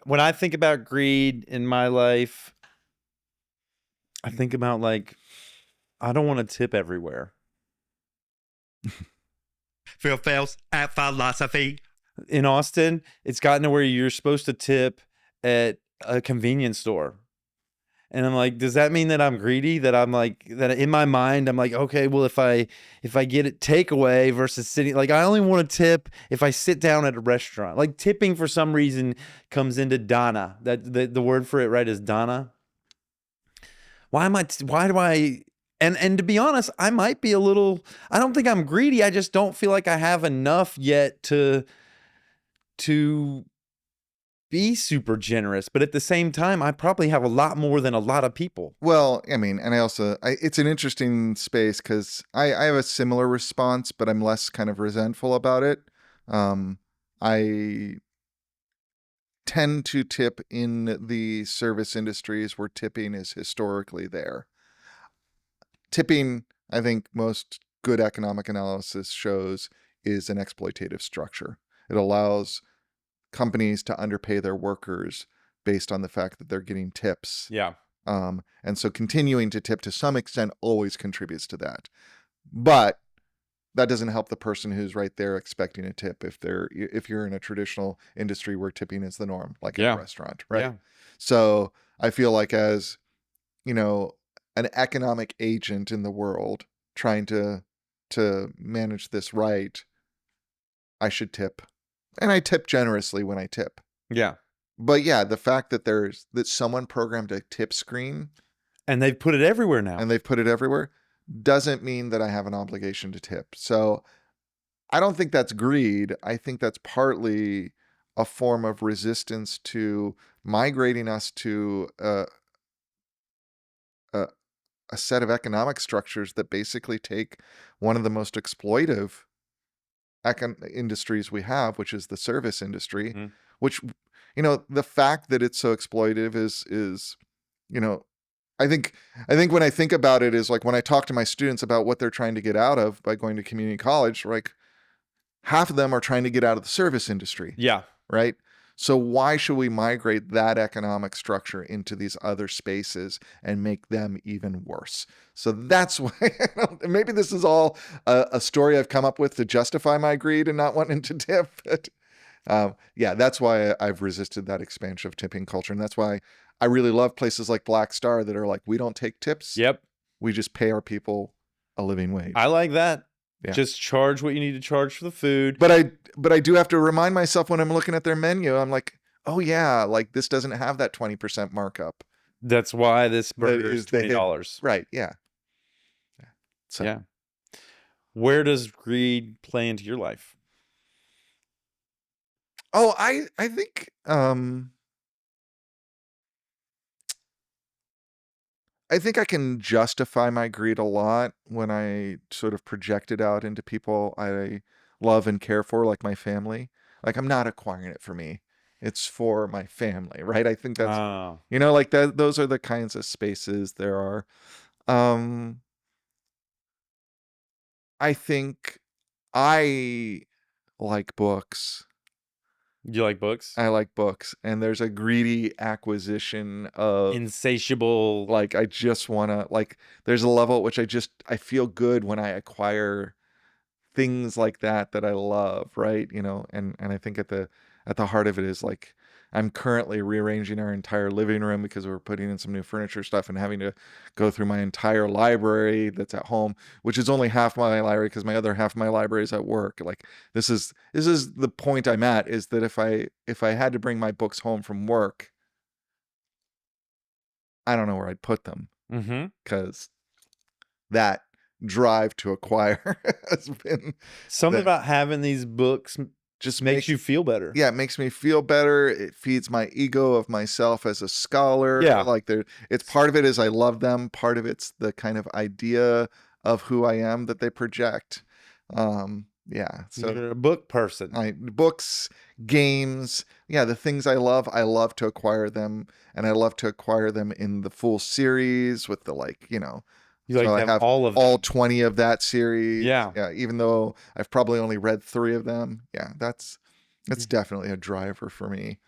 when I think about greed in my life, I think about like, I don't want to tip everywhere. Phails at philosophy. In Austin, it's gotten to where you're supposed to tip at a convenience store. And I'm like, does that mean that I'm greedy? That I'm like, that in my mind, I'm like, okay, well, if I get it takeaway versus sitting, like I only want to tip if I sit down at a restaurant. Like tipping for some reason comes into Dana. That the word for it, right, is Dana. Why do I and to be honest, I might be a little, I don't think I'm greedy. I just don't feel like I have enough yet to be super generous, but at the same time, I probably have a lot more than a lot of people. Well, I mean, and it's an interesting space because I have a similar response, but I'm less kind of resentful about it. I tend to tip in the service industries where tipping is historically there. Tipping, I think most good economic analysis shows, is an exploitative structure. It allows companies to underpay their workers based on the fact that they're getting tips. Yeah. And so continuing to tip to some extent always contributes to that. But that doesn't help the person who's right there expecting a tip if you're in a traditional industry where tipping is the norm, like in a restaurant, right? Yeah. So I feel like as, an economic agent in the world trying to manage this right, I should tip. And I tip generously when I tip. Yeah. But yeah, the fact that someone programmed a tip screen and they've put it everywhere now. And they've put it everywhere doesn't mean that I have an obligation to tip. So I don't think that's greed. I think that's partly a form of resistance to migrating us to a set of economic structures that basically take one of the most exploitive industries we have, which is the service industry, which, the fact that it's so exploitive is, I think when I think about it is like when I talk to my students about what they're trying to get out of by going to community college, like half of them are trying to get out of the service industry. Yeah. Right. So why should we migrate that economic structure into these other spaces and make them even worse? So that's why maybe this is all a story I've come up with to justify my greed and not wanting to tip. But yeah, that's why I've resisted that expansion of tipping culture. And that's why I really love places like Black Star that are like, we don't take tips. Yep. We just pay our people a living wage. I like that. Yeah. Just charge what you need to charge for the food. But I do have to remind myself when I'm looking at their menu, I'm like, oh yeah, like this doesn't have that 20% markup. That's why this burger is $20. Right. Yeah. So yeah. Where does greed play into your life? Oh, I think I can justify my greed a lot when I sort of project it out into people I love and care for, like my family. Like I'm not acquiring it for me. It's for my family, right? I think that's, like that. Those are the kinds of spaces there are. I think I like books. You like books? I like books, and there's a greedy acquisition of insatiable. Like I just want to, like there's a level at which I feel good when I acquire things like that I love, right? And I think at the heart of it is like I'm currently rearranging our entire living room because we're putting in some new furniture stuff and having to go through my entire library that's at home, which is only half my library because my other half of my library is at work. Like this is the point I'm at, is that if I had to bring my books home from work, I don't know where I'd put them, because that drive to acquire has been something about having these books just makes you feel better. Yeah, it makes me feel better. It feeds my ego of myself as a scholar. Yeah. Like it's part of it is I love them. Part of it's the kind of idea of who I am that they project. Yeah. So you're a book person. Books, games, the things I love to acquire them, and I love to acquire them in the full series with the you like so I have all 20 of that series. Yeah. Yeah. Even though I've probably only read 3 of them. Yeah. That's definitely a driver for me.